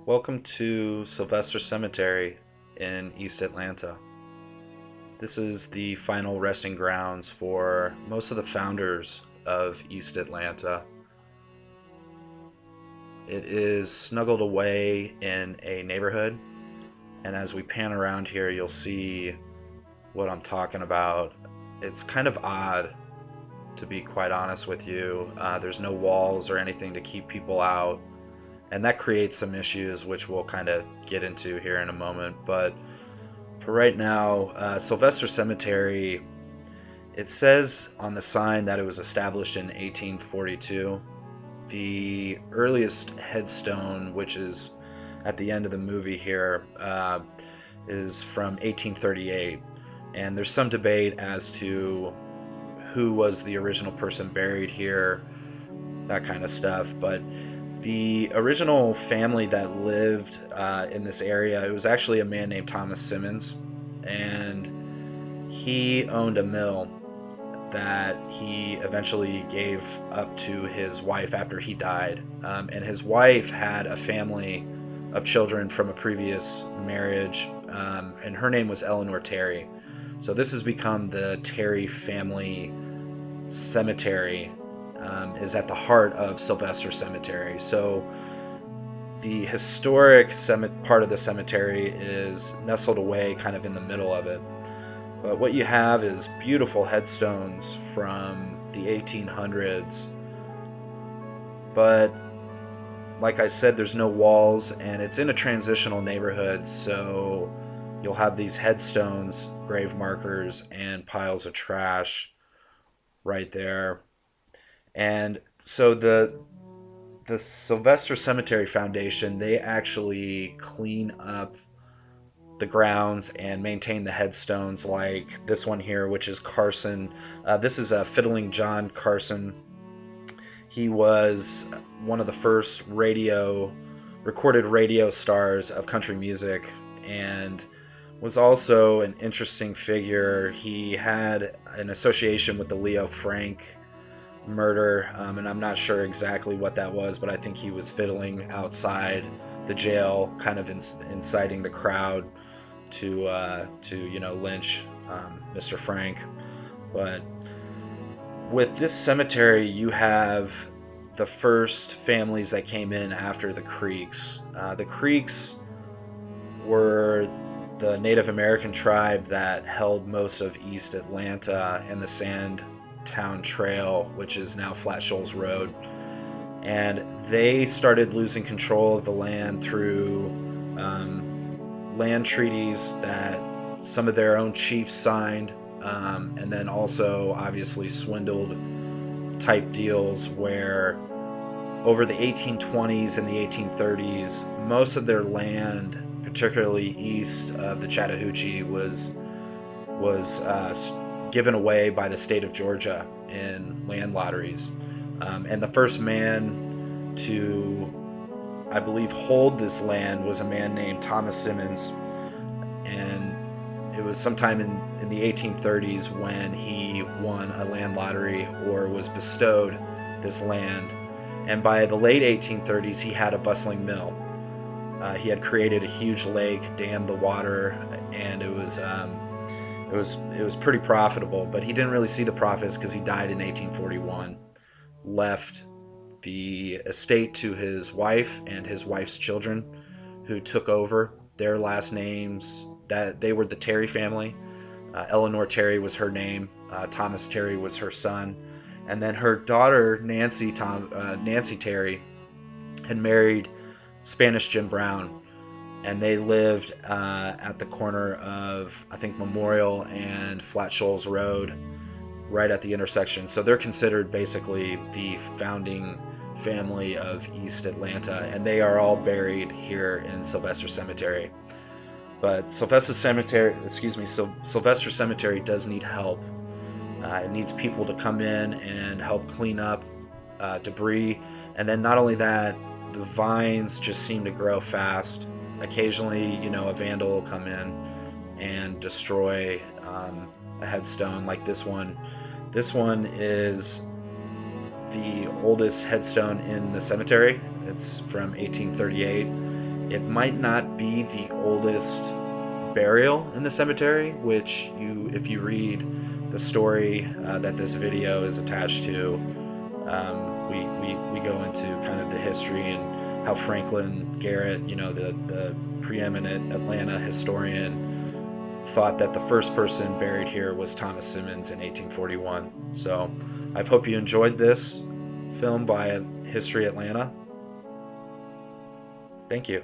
Welcome to Sylvester Cemetery in East Atlanta. This is the final resting grounds for most of the founders of East Atlanta. It is snuggled away in a neighborhood, and as we pan around here, you'll see what I'm talking about. It's kind of odd, to be quite honest with you. There's no walls or anything to keep people out, and that creates some issues, which we'll kind of get into here in a moment. But for right now, Sylvester Cemetery, it says on the sign that it was established in 1842. The earliest headstone, which is at the end of the movie here, is from 1838. And there's some debate as to who was the original person buried here, that kind of stuff. But the original family that lived in this area, it was actually a man named Thomas Simmons, and he owned a mill that he eventually gave up to his wife after he died. And his wife had a family of children from a previous marriage, and her name was Elenor Terry. So this has become the Terry family cemetery, is at the heart of Sylvester Cemetery. So the historic part of the cemetery is nestled away kind of in the middle of it. But what you have is beautiful headstones from the 1800s. But like I said, there's no walls, and it's in a transitional neighborhood, so you'll have these headstones, grave markers, and piles of trash right there. And so the Sylvester Cemetery Foundation, they actually clean up the grounds and maintain the headstones, like this one here, which is Carson. This is a Fiddling John Carson. He was one of the first recorded radio stars of country music, and was also an interesting figure. He had an association with the Leo Frank murder, and I'm not sure exactly what that was, but I think he was fiddling outside the jail, kind of inciting the crowd to lynch Mr. Frank. But with this cemetery, you have the first families that came in after the Creeks. The Creeks were the Native American tribe that held most of East Atlanta and the Sandtown Trail, which is now Flat Shoals Road. And they started losing control of the land through land treaties that some of their own chiefs signed, and then also obviously swindled type deals where over the 1820s and the 1830s, most of their land, particularly east of the Chattahoochee, was given away by the state of Georgia in land lotteries. And the first man to, I believe, hold this land was a man named Thomas Simmons. And it was sometime in the 1830s when he won a land lottery, or was bestowed this land. And by the late 1830s, he had a bustling mill. He had created a huge lake, dammed the water, and it was pretty profitable. But he didn't really see the profits because he died in 1841. Left the estate to his wife and his wife's children, who took over their last names. That they were the Terry family. Elenor Terry was her name. Thomas Terry was her son, and then her daughter Nancy Terry had married Spanish Jim Brown, and they lived at the corner of, I think, Memorial and Flat Shoals Road, right at the intersection. So they're considered basically the founding family of East Atlanta, and they are all buried here in Sylvester Cemetery. But Sylvester Cemetery does need help. It needs people to come in and help clean up debris. And then not only that, the vines just seem to grow fast. Occasionally, a vandal will come in and destroy a headstone like this one. This one is the oldest headstone in the cemetery. It's from 1838. It might not be the oldest burial in the cemetery, which if you read the story that this video is attached to, we go into kind of the history and how Franklin Garrett, the preeminent Atlanta historian, thought that the first person buried here was Thomas Simmons in 1841. So I hope you enjoyed this film by History Atlanta. Thank you.